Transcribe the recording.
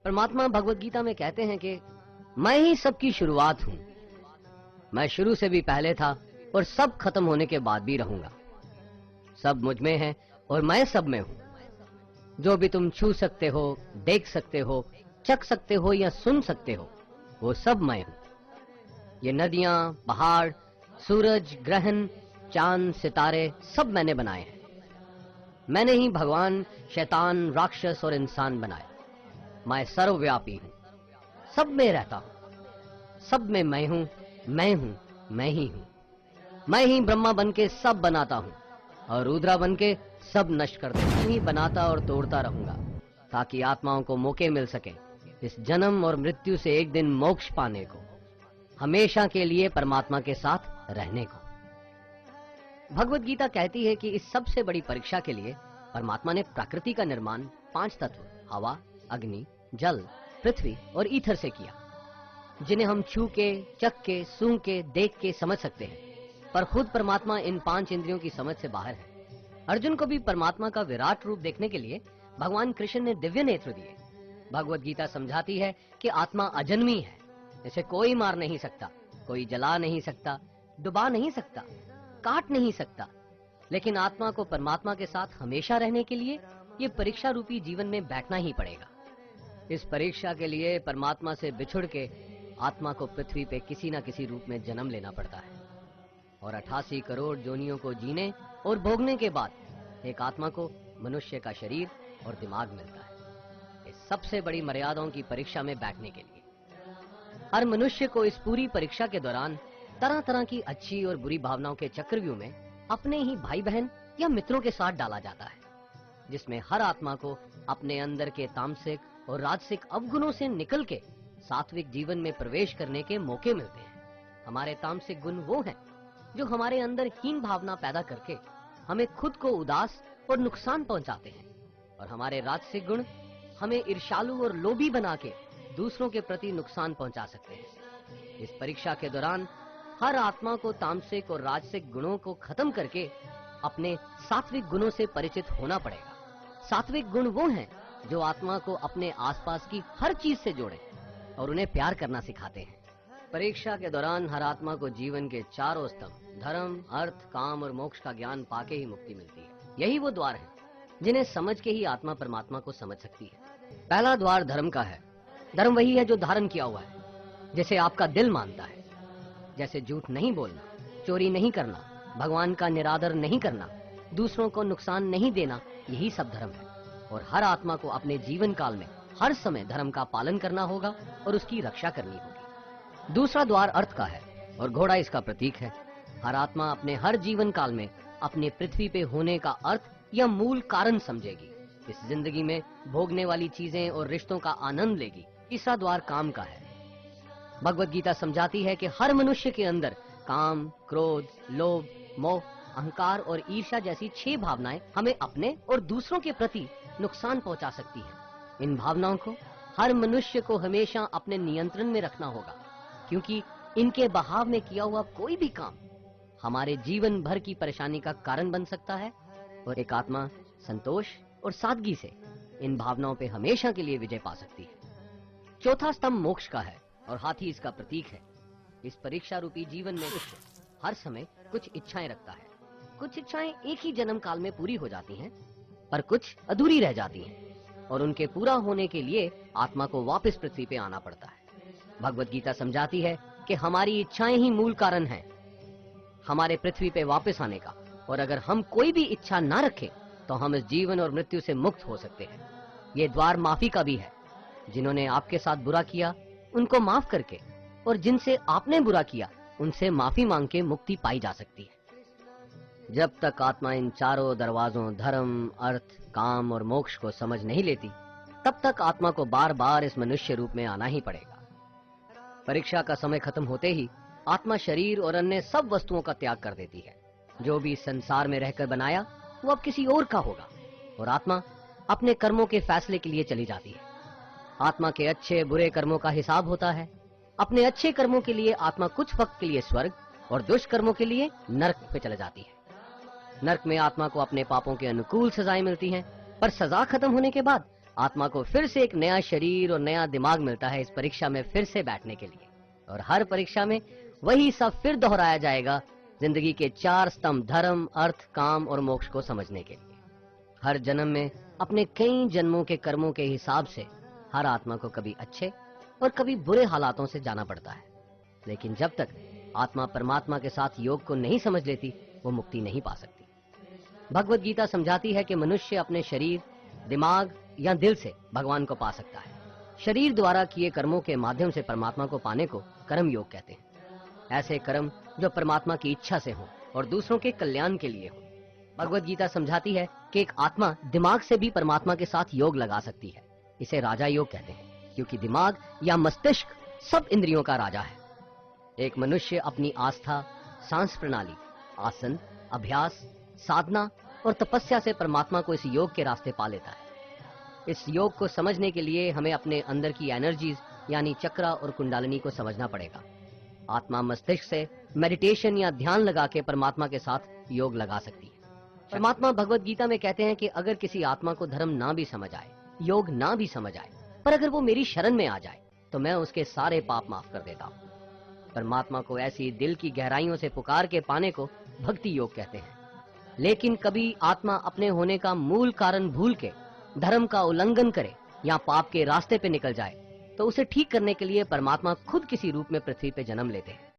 परमात्मा भगवत गीता में कहते हैं कि मैं ही सबकी शुरुआत हूं, मैं शुरू से भी पहले था और सब खत्म होने के बाद भी रहूंगा। सब मुझ में है और मैं सब में हूं। जो भी तुम छू सकते हो, देख सकते हो, चख सकते हो या सुन सकते हो, वो सब मैं हूं। ये नदियां, पहाड़, सूरज, ग्रहण, चांद, सितारे सब मैंने बनाए हैं। मैंने ही भगवान, शैतान, राक्षस और इंसान बनाए। मैं सर्वव्यापी हूं, सब में रहता हूं, सब में मैं हूं, मैं ही हूं। मैं ही ब्रह्मा बन के सब बनाता हूं और रुद्रा बन के सब नष्ट कर देता हूं। मैं ही बनाता और तोड़ता रहूंगा ताकि आत्माओं को मौके मिल सके इस जन्म और मृत्यु से एक दिन मोक्ष पाने को, हमेशा के लिए परमात्मा के साथ रहने को। भगवत गीता कहती है कि इस सबसे बड़ी परीक्षा के लिए परमात्मा ने प्रकृति का निर्माण 5 तत्व हवा, अग्नि, जल, पृथ्वी और ईथर से किया, जिन्हें हम छू के, चख के, सूंघ के, देख के समझ सकते हैं। पर खुद परमात्मा इन 5 इंद्रियों की समझ से बाहर है। अर्जुन को भी परमात्मा का विराट रूप देखने के लिए भगवान कृष्ण ने दिव्य नेत्र दिए। भगवत गीता समझाती है कि आत्मा अजन्मी है, इसे कोई मार नहीं सकता, कोई जला नहीं सकता, डुबा नहीं सकता, काट नहीं सकता। लेकिन आत्मा को परमात्मा के साथ हमेशा रहने के लिए ये परीक्षा रूपी जीवन में बैठना ही पड़ेगा। इस परीक्षा के लिए परमात्मा से बिछुड़ के आत्मा को पृथ्वी पे किसी न किसी रूप में जन्म लेना पड़ता है और 88 करोड़ जोनियों को जीने और भोगने के बाद एक आत्मा को मनुष्य का शरीर और दिमाग मिलता है इस सबसे बड़ी मर्यादाओं की परीक्षा में बैठने के लिए। हर मनुष्य को इस पूरी परीक्षा के दौरान तरह तरह की अच्छी और बुरी भावनाओं के चक्रव्यूह में अपने ही भाई बहन या मित्रों के साथ डाला जाता है, जिसमें हर आत्मा को अपने अंदर के तामसिक और राजसिक अवगुणों से निकल के सात्विक जीवन में प्रवेश करने के मौके मिलते हैं। हमारे तामसिक गुण वो हैं जो हमारे अंदर हीन भावना पैदा करके हमें खुद को उदास और नुकसान पहुंचाते हैं, और हमारे राजसिक गुण हमें ईर्ष्यालु और लोभी बना के दूसरों के प्रति नुकसान पहुंचा सकते हैं। इस परीक्षा के दौरान हर आत्मा को तामसिक और राजसिक गुणों को खत्म करके अपने सात्विक गुणों से परिचित होना पड़ेगा। सात्विक गुण वो हैं जो आत्मा को अपने आसपास की हर चीज से जोड़े और उन्हें प्यार करना सिखाते हैं। परीक्षा के दौरान हर आत्मा को जीवन के 4 स्तंभ धर्म, अर्थ, काम और मोक्ष का ज्ञान पाके ही मुक्ति मिलती है। यही वो द्वार हैं जिन्हें समझ के ही आत्मा परमात्मा को समझ सकती है। पहला द्वार धर्म का है। धर्म वही है जो धारण किया हुआ है, जैसे आपका दिल मानता है, जैसे झूठ नहीं बोलना, चोरी नहीं करना, भगवान का निरादर नहीं करना, दूसरों को नुकसान नहीं देना, यही सब धर्म है। और हर आत्मा को अपने जीवन काल में हर समय धर्म का पालन करना होगा और उसकी रक्षा करनी होगी। दूसरा द्वार अर्थ का है और घोड़ा इसका प्रतीक है। हर आत्मा अपने हर जीवन काल में अपने पृथ्वी पे होने का अर्थ या मूल कारण समझेगी, इस जिंदगी में भोगने वाली चीजें और रिश्तों का आनंद लेगी। तीसरा द्वार काम का है। भगवत गीता समझाती है कि हर मनुष्य के अंदर काम, क्रोध, लोभ, मोह, अहंकार और ईर्ष्या जैसी 6 भावनाएं हमें अपने और दूसरों के प्रति नुकसान पहुंचा सकती हैं। इन भावनाओं को हर मनुष्य को हमेशा अपने नियंत्रण में रखना होगा, क्योंकि इनके बहाव में किया हुआ कोई भी काम हमारे जीवन भर की परेशानी का कारण बन सकता है। और एक आत्मा संतोष और सादगी से इन भावनाओं पे हमेशा के लिए विजय पा सकती है। चौथा स्तंभ मोक्ष का है और हाथी इसका प्रतीक है। इस परीक्षा रूपी जीवन में हर समय कुछ इच्छाएं रखता है। कुछ इच्छाएं एक ही जन्म काल में पूरी हो जाती हैं, पर कुछ अधूरी रह जाती हैं और उनके पूरा होने के लिए आत्मा को वापस पृथ्वी पे आना पड़ता है। भगवत गीता समझाती है कि हमारी इच्छाएं ही मूल कारण हैं हमारे पृथ्वी पे वापस आने का, और अगर हम कोई भी इच्छा ना रखें तो हम इस जीवन और मृत्यु से मुक्त हो सकते हैं। ये द्वार माफी का भी है। जिन्होंने आपके साथ बुरा किया उनको माफ करके, और जिनसे आपने बुरा किया उनसे माफी मांग के मुक्ति पाई जा सकती है। जब तक आत्मा इन 4 दरवाजों धर्म, अर्थ, काम और मोक्ष को समझ नहीं लेती, तब तक आत्मा को बार बार इस मनुष्य रूप में आना ही पड़ेगा। परीक्षा का समय खत्म होते ही आत्मा शरीर और अन्य सब वस्तुओं का त्याग कर देती है। जो भी संसार में रहकर बनाया वो अब किसी और का होगा, और आत्मा अपने कर्मों के फैसले के लिए चली जाती है। आत्मा के अच्छे बुरे कर्मों का हिसाब होता है। अपने अच्छे कर्मों के लिए आत्मा कुछ वक्त के लिए स्वर्ग और दुष्कर्मों के लिए नरक पे चले जाती है। नरक में आत्मा को अपने पापों के अनुकूल सजाएं मिलती हैं, पर सजा खत्म होने के बाद आत्मा को फिर से एक नया शरीर और नया दिमाग मिलता है इस परीक्षा में फिर से बैठने के लिए। और हर परीक्षा में वही सब फिर दोहराया जाएगा, जिंदगी के 4 स्तंभ धर्म, अर्थ, काम और मोक्ष को समझने के लिए। हर जन्म में अपने कई जन्मों के कर्मों के हिसाब से हर आत्मा को कभी अच्छे और कभी बुरे हालातों से जाना पड़ता है। लेकिन जब तक आत्मा परमात्मा के साथ योग को नहीं समझ लेती, वो मुक्ति नहीं पा सकती। भगवत गीता समझाती है कि मनुष्य अपने शरीर, दिमाग या दिल से भगवान को पा सकता है। शरीर द्वारा किए कर्मों के माध्यम से परमात्मा को पाने को कर्म योग कहते हैं। ऐसे कर्म जो परमात्मा की इच्छा से हों और दूसरों के कल्याण के लिए हों। भगवत गीता समझाती है कि एक आत्मा दिमाग से भी परमात्मा के साथ योग लगा सकती है। इसे राजा योग कहते हैं, क्योंकि दिमाग या मस्तिष्क सब इंद्रियों का राजा है। एक मनुष्य अपनी आस्था, सांस प्रणाली, आसन, अभ्यास, साधना और तपस्या से परमात्मा को इस योग के रास्ते पा लेता है। इस योग को समझने के लिए हमें अपने अंदर की एनर्जीज यानी चक्रा और कुंडलिनी को समझना पड़ेगा। आत्मा मस्तिष्क से मेडिटेशन या ध्यान लगा के परमात्मा के साथ योग लगा सकती है। परमात्मा भगवत गीता में कहते हैं कि अगर किसी आत्मा को धर्म ना भी समझ आए, योग ना भी समझ आए, पर अगर वो मेरी शरण में आ जाए तो मैं उसके सारे पाप माफ कर देता हूँ। परमात्मा को ऐसी दिल की गहराइयों से पुकार के पाने को भक्ति योग कहते हैं। लेकिन कभी आत्मा अपने होने का मूल कारण भूल के धर्म का उल्लंघन करे या पाप के रास्ते पे निकल जाए, तो उसे ठीक करने के लिए परमात्मा खुद किसी रूप में पृथ्वी पे जन्म लेते हैं।